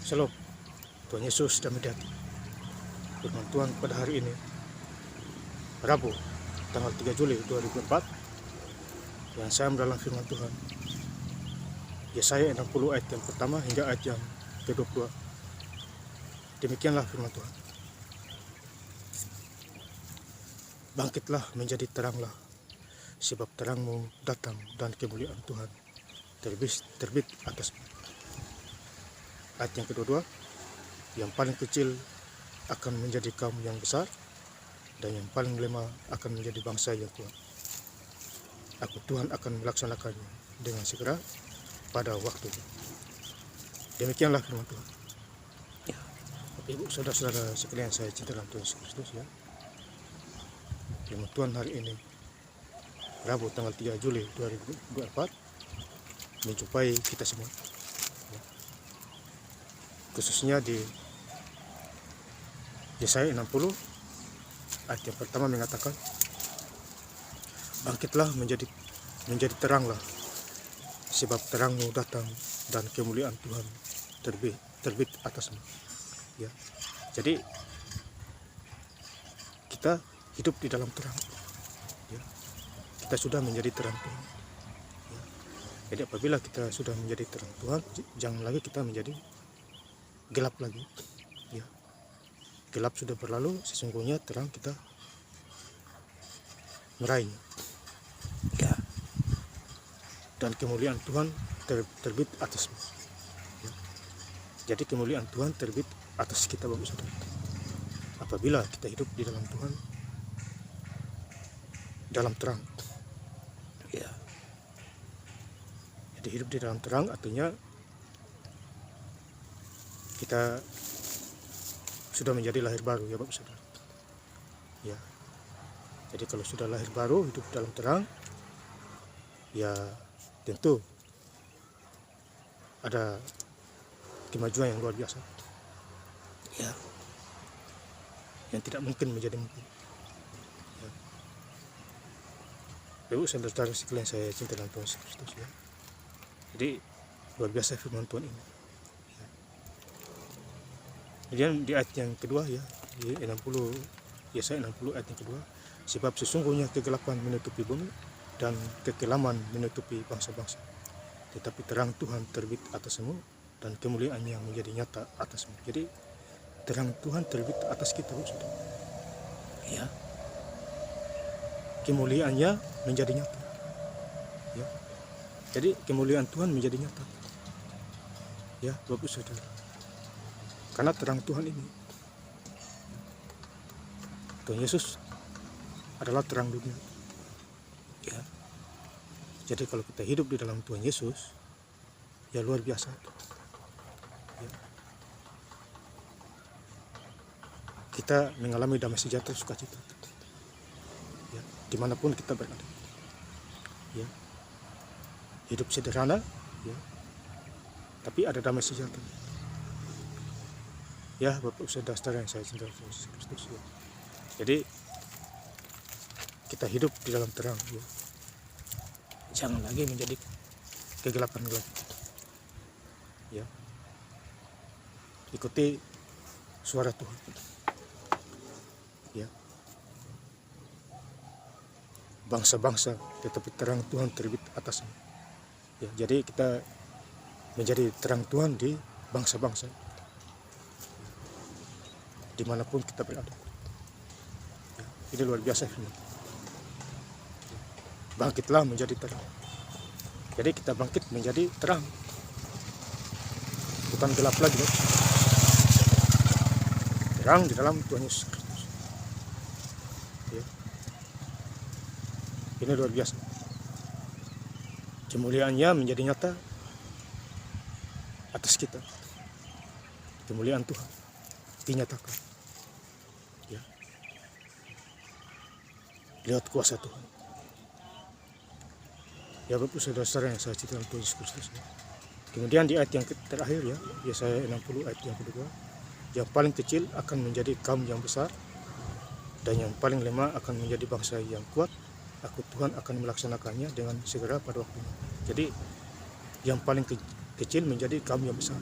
Shalom, Tuhan Yesus damai di hati. Firman Tuhan pada hari ini, Rabu, tanggal 3 Juli 2004, yang saya mendalam firman Tuhan, Yesaya 60 ayat yang pertama hingga ayat yang ke-22. Demikianlah firman Tuhan. Bangkitlah menjadi teranglah, sebab terangmu datang dan kemuliaan Tuhan terbit atasmu. Ayat yang kedua, yang paling kecil akan menjadi kaum yang besar, dan yang paling lemah akan menjadi bangsa yang kuat. Aku Tuhan akan melaksanakannya dengan segera pada waktunya. Demikianlah firman Tuhan. Ya, Bapak Ibu, saudara-saudara sekalian saya cinta dalam Tuhan Yesus Kristus, ya. Firman Tuhan hari ini, Rabu tanggal 3 Juli 2024, menjumpai kita semua. Khususnya di Yesaya 60 ayat yang pertama mengatakan, bangkitlah menjadi teranglah, sebab terangmu datang dan kemuliaan Tuhan terbit atasmu. Ya, jadi kita hidup di dalam terang. Ya, kita sudah menjadi terang Tuhan. Ya, jadi apabila kita sudah menjadi terang Tuhan, jangan lagi kita menjadi gelap lagi. Ya, gelap sudah berlalu, sesungguhnya terang kita meraihnya. Ya, dan kemuliaan Tuhan terbit atasmu. Ya, jadi kemuliaan Tuhan terbit atas kita, Bapak Saudara. Apabila kita hidup di dalam Tuhan, dalam terang. Ya, jadi hidup di dalam terang artinya kita sudah menjadi lahir baru, ya Bapak Saudara. Ya, jadi kalau sudah lahir baru, hidup dalam terang, ya tentu ada kemajuan yang luar biasa. Ya, yang tidak mungkin menjadi mungkin. Ya. Bapak saudara sekalian saya cinta dalam Tuhan Yesus Kristus, ya. Jadi luar biasa firman Tuhan ini. Kemudian di ayat yang kedua, ya, di 60, Yesaya 60 ayat yang kedua, sebab sesungguhnya kegelapan menutupi bumi dan kekelaman menutupi bangsa-bangsa, tetapi terang Tuhan terbit atasmu dan kemuliaannya menjadi nyata atasmu. Jadi terang Tuhan terbit atas kita, saudara. Ya, kemuliaannya menjadi nyata. Ya, jadi kemuliaan Tuhan menjadi nyata. Ya, Bapak Saudara. Karena terang Tuhan ini, Tuhan Yesus adalah terang dunia. Ya, jadi kalau kita hidup di dalam Tuhan Yesus, ya luar biasa. Ya, kita mengalami damai sejahtera, sukacita. Ya, dimanapun kita berada. Ya, hidup sederhana, ya, tapi ada damai sejahtera. Ya, Bapak saudara yang saya cinta Yesus Kristus, ya. Jadi kita hidup di dalam terang, ya. Jangan lagi menjadi kegelapan gelap. Ya, ikuti suara Tuhan. Ya, bangsa-bangsa, tetapi terang Tuhan terbit atasnya. Ya, jadi kita menjadi terang Tuhan di bangsa-bangsa, dimanapun kita berada. Ya, ini luar biasa firman. Bangkitlah menjadi terang. Jadi kita bangkit menjadi terang, bukan gelap lagi. Terang di dalam Tuhan Yesus Kristus. Ya, ini luar biasa. Kemuliaannya menjadi nyata atas kita. Kemuliaan Tuhan dinyatakan, ya, lewat kuasa Tuhan. Ya, Bapak saudara yang saya cinta dalam Tuhan Yesus Kristus, ya. Kemudian di ayat yang terakhir, ya, Yesaya 60 ayat yang kedua, yang paling kecil akan menjadi kaum yang besar, dan yang paling lemah akan menjadi bangsa yang kuat. Aku Tuhan akan melaksanakannya dengan segera pada waktunya. Jadi yang paling kecil menjadi kaum yang besar.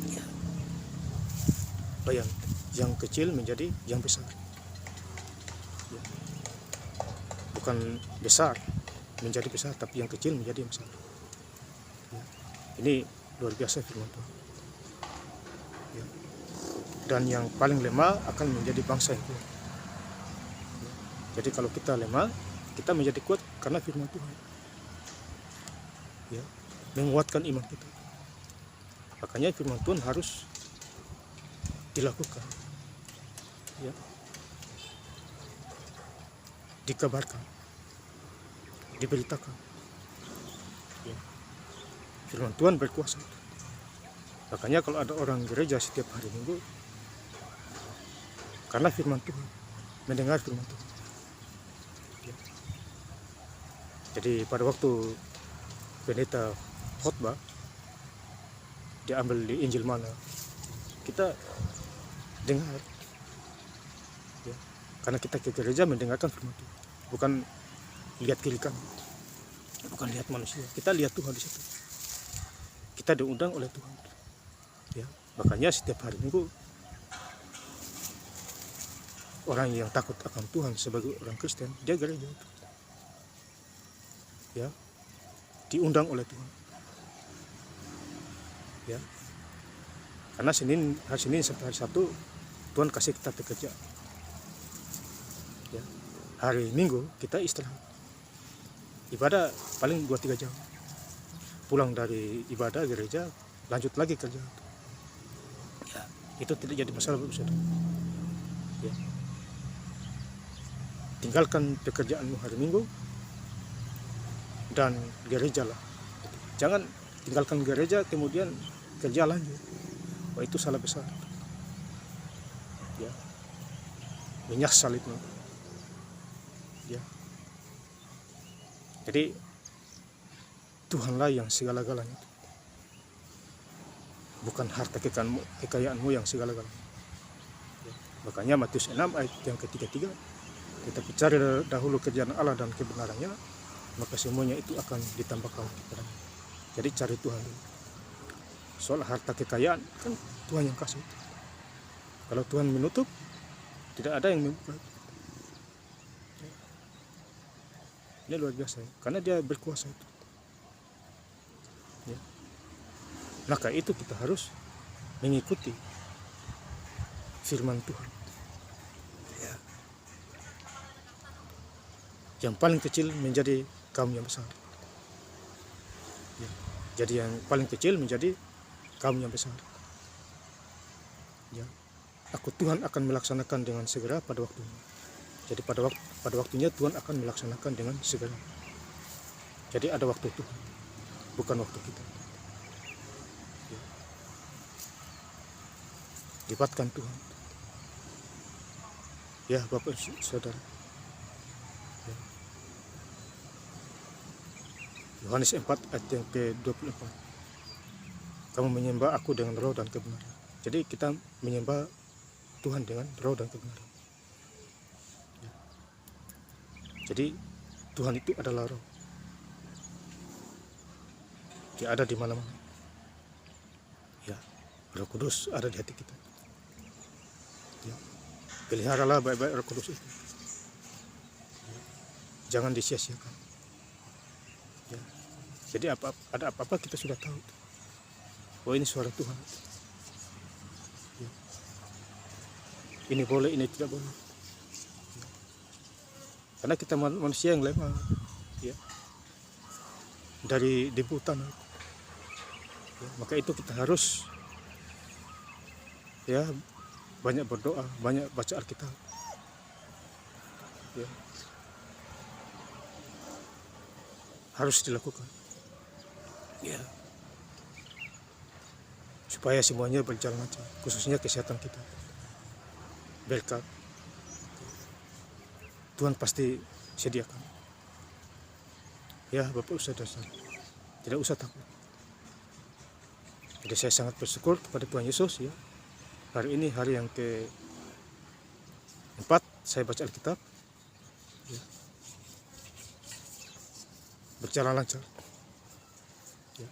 Ya, bayang, yang kecil menjadi yang besar. Ya. Bukan besar menjadi besar, tapi yang kecil menjadi yang besar. Ya. Ini luar biasa firman Tuhan. Ya. Dan yang paling lemah akan menjadi bangsa yang kuat. Ya. Jadi kalau kita lemah, kita menjadi kuat karena firman Tuhan. Ya. Menguatkan iman kita. Makanya firman Tuhan harus dilakukan, ya, dikabarkan, diberitakan. Ya. Firman Tuhan berkuasa. Makanya kalau ada orang gereja setiap hari Minggu, karena firman Tuhan, mendengar firman Tuhan. Ya. Jadi pada waktu pendeta khotbah, diambil di Injil mana, kita dengar. Ya. Karena kita ke gereja mendengarkan firman Tuhan, bukan lihat kiri kanan, bukan lihat manusia, kita lihat Tuhan di situ. Kita diundang oleh Tuhan. Ya. Makanya setiap hari Minggu orang yang takut akan Tuhan sebagai orang Kristen, dia gereja itu. Ya. Diundang oleh Tuhan. Ya. Karena hari Senin sampai hari Sabtu Tuhan kasih kita bekerja. Ya. Hari Minggu kita istirahat. Ibadah paling 2-3 jam. Pulang dari ibadah gereja, lanjut lagi kerja. Ya, itu tidak jadi masalah Bapak Saudara. Ya. Tinggalkan pekerjaanmu hari Minggu dan gereja lah. Jangan tinggalkan gereja kemudian kerja lanjut. Wah, itu salah besar. Ya. Menyesal itu. Ya. Jadi Tuhanlah yang segala-galanya. Bukan harta kekayaanmu yang segala-galanya. Ya. Makanya Matius 6 ayat yang ke-33, tetapi cari dahulu kerajaan Allah dan kebenarannya, maka semuanya itu akan ditambahkan kepadanya. Jadi cari Tuhan dulu. Soal harta kekayaan kan Tuhan yang kasih. Kalau Tuhan menutup, tidak ada yang membuka. Ini luar biasa, karena dia berkuasa itu. Ya. Maka itu kita harus mengikuti firman Tuhan. Ya. Yang paling kecil menjadi kaum yang besar. Ya. Jadi yang paling kecil menjadi kaum yang besar. Ya. Aku Tuhan akan melaksanakan dengan segera pada waktunya. Jadi pada waktunya Tuhan akan melaksanakan dengan segera. Jadi ada waktu Tuhan, bukan waktu kita. Ya. Libatkan Tuhan. Ya Bapak Saudara. Ya. Yohanes 4 ayat yang ke-24. Kamu menyembah aku dengan roh dan kebenaran. Jadi kita menyembah Tuhan dengan roh dan kebenaran. Ya. Jadi Tuhan itu adalah roh. Dia ada di mana-mana. Ya, Roh Kudus ada di hati kita. Ya. Peliharalah baik-baik Roh Kudus itu. Ya. Jangan disia-siakan. Ya. Jadi ada apa-apa kita sudah tahu. Oh, ini suara Tuhan. Ya. Ini boleh, ini tidak boleh. Ya. Karena kita manusia yang lemah. Ya. Dari debu tanah. Ya, maka itu kita harus ya banyak berdoa, banyak baca Alkitab. Ya. Harus dilakukan. Ya. Supaya semuanya berjalan lancar, khususnya kesehatan kita. Berkat Tuhan pasti sediakan. Ya Bapak Saudara, tidak usah takut. Jadi saya sangat bersyukur kepada Tuhan Yesus ya. Hari ini hari yang ke-4 saya baca Alkitab. Ya. Berjalan lancar. Ya.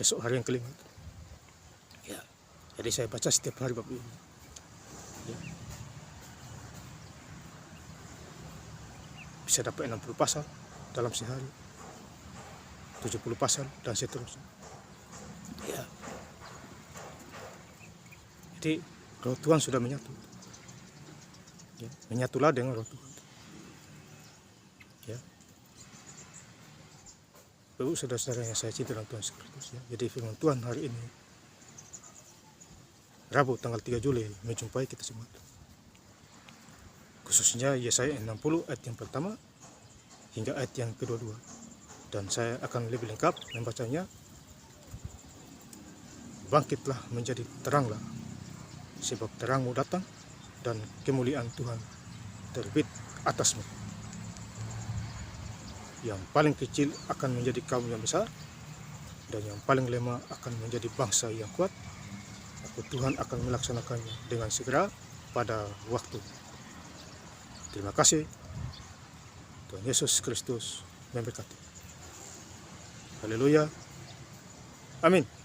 Besok hari yang ke-5. Ya. Jadi saya baca setiap hari bab ini. Ya. Bisa dapat 60 pasal dalam sehari, 70 pasal dan seterusnya. Ya. Jadi roh Tuhan sudah menyatu. Ya. Menyatulah dengan roh Tuhan. Ya. Bapak saudara-saudara yang saya cinta dalam Tuhan Yesus Kristus. Ya. Jadi firman Tuhan hari ini, Rabu tanggal 3 Juli, menjumpai kita semua. Khususnya Yesaya 60 ayat yang pertama hingga ayat yang kedua-dua. Dan saya akan lebih lengkap membacanya. Bangkitlah menjadi teranglah, sebab terangmu datang dan kemuliaan Tuhan terbit atasmu. Yang paling kecil akan menjadi kaum yang besar, dan yang paling lemah akan menjadi bangsa yang kuat. Tuhan akan melaksanakannya dengan segera pada waktu. Terima kasih. Tuhan Yesus Kristus memberkati. Haleluya. Amin.